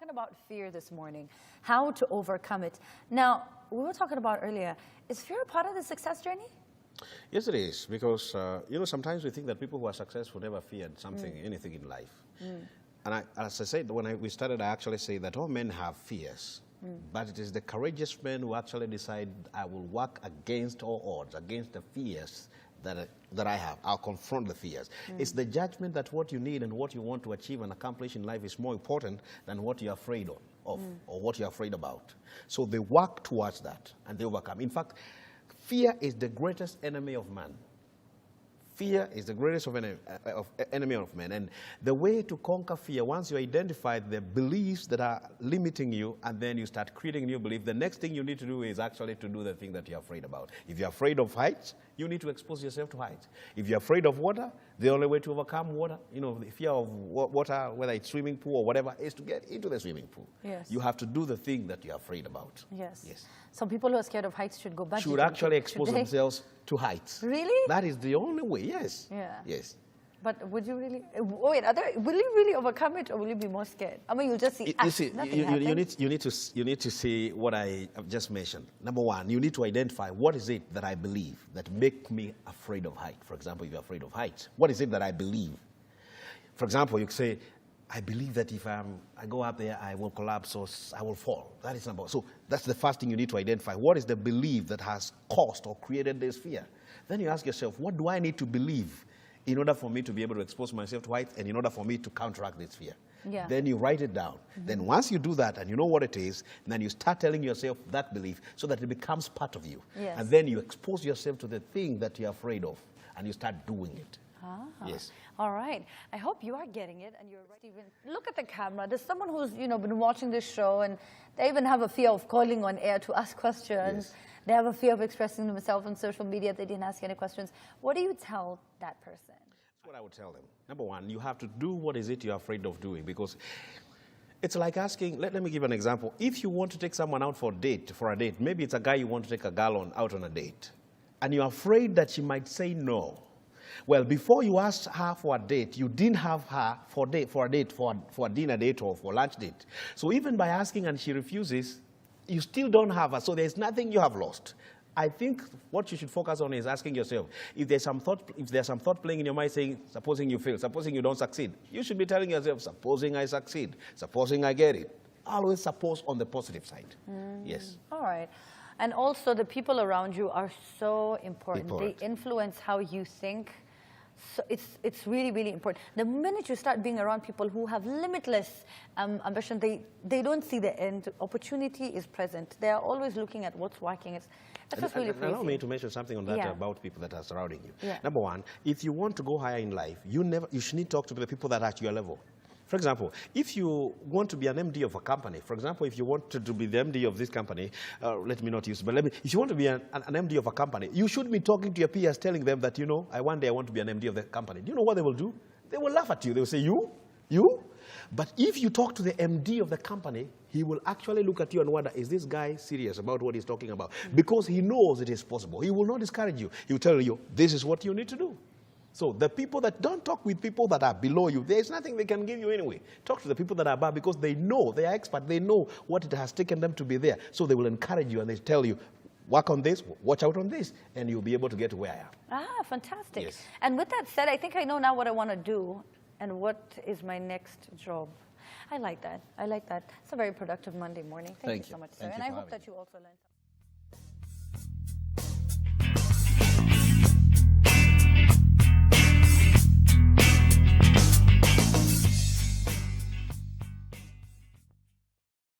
talking about fear this morning, how to overcome it. Now, we were talking about earlier, is fear a part of the success journey? Yes, it is, because, sometimes we think that people who are successful never feared something, anything in life. And as I said, when we started, I actually say that all men have fears. But it is the courageous men who actually decide, I will work against all odds, against the fears that I have. I'll confront the fears. It's the judgment that what you need and what you want to achieve and accomplish in life is more important than what you're afraid of or what you're afraid about. So they work towards that and they overcome. In fact, fear is the greatest enemy of man. Fear is the greatest enemy of man. And the way to conquer fear, once you identify the beliefs that are limiting you and then you start creating new beliefs, the next thing you need to do is actually to do the thing that you're afraid about. If you're afraid of heights, you need to expose yourself to heights. If you're afraid of water, the only way to overcome water, the fear of water, whether it's swimming pool or whatever, is to get into the swimming pool. Yes. You have to do the thing that you're afraid about. Yes. Yes. Some people who are scared of heights should go back. Should actually expose themselves to heights. Really? That is the only way, yes. Yeah. Yes. But would you really, will you really overcome it, or will you be more scared? I mean, you'll just see, you see, you need to see what I have just mentioned. Number one, you need to identify what is it that I believe that make me afraid of height. For example, if you're afraid of heights, what is it that I believe? For example, you could say, I believe that if I go up there, I will collapse or I will fall. That is number one. So that's the first thing you need to identify. What is the belief that has caused or created this fear? Then you ask yourself, what do I need to believe in order for me to be able to expose myself to heights and in order for me to counteract this fear? Yeah. Then you write it down. Then once you do that and you know what it is, then you start telling yourself that belief so that it becomes part of you. Yes. And then you expose yourself to the thing that you're afraid of and you start doing it. Ah. Yes. All right. I hope you are getting it and you're right. Even look at the camera. There's someone who's been watching this show and they even have a fear of calling on air to ask questions. Yes. They have a fear of expressing themselves on social media if they didn't ask any questions. What do you tell that person? That's what I would tell them. Number one, you have to do what is it you're afraid of doing, because it's like asking, let me give an example. If you want to take someone out for a date, maybe it's a guy you want to take a girl out on a date, and you're afraid that she might say no. Well, before you asked her for a date, you didn't have her for a dinner date or for a lunch date. So even by asking and she refuses, you still don't have her, so there's nothing you have lost. I think what you should focus on is asking yourself, if there's some thought playing in your mind saying, supposing you fail, supposing you don't succeed, you should be telling yourself, supposing I succeed, supposing I get it. Always suppose on the positive side. Yes. All right. And also the people around you are so important. They influence how you think. So it's really, really important. The minute you start being around people who have limitless ambition, they don't see the end. Opportunity is present. They are always looking at what's working. It's just really crazy. Allow me to mention something on that about people that are surrounding you. Yeah. Number one, if you want to go higher in life, you should need to talk to the people that are at your level. For example, if you want to be an MD of a company, for example, if you want to be the MD of this company, let me not use, but if you want to be an MD of a company, you should be talking to your peers, telling them that, one day I want to be an MD of the company. Do you know what they will do? They will laugh at you. They will say, you? But if you talk to the MD of the company, he will actually look at you and wonder, is this guy serious about what he's talking about? Because he knows it is possible. He will not discourage you. He will tell you, this is what you need to do. So the people that don't talk with people that are below you, there's nothing they can give you anyway. Talk to the people that are above, because they know, they are expert, they know what it has taken them to be there. So they will encourage you and they tell you, work on this, watch out on this, and you'll be able to get to where I am. Ah, fantastic. Yes. And with that said, I think I know now what I want to do and what is my next job. I like that. I like that. It's a very productive Monday morning. Thank you so much, sir. And I hope that you also learned something.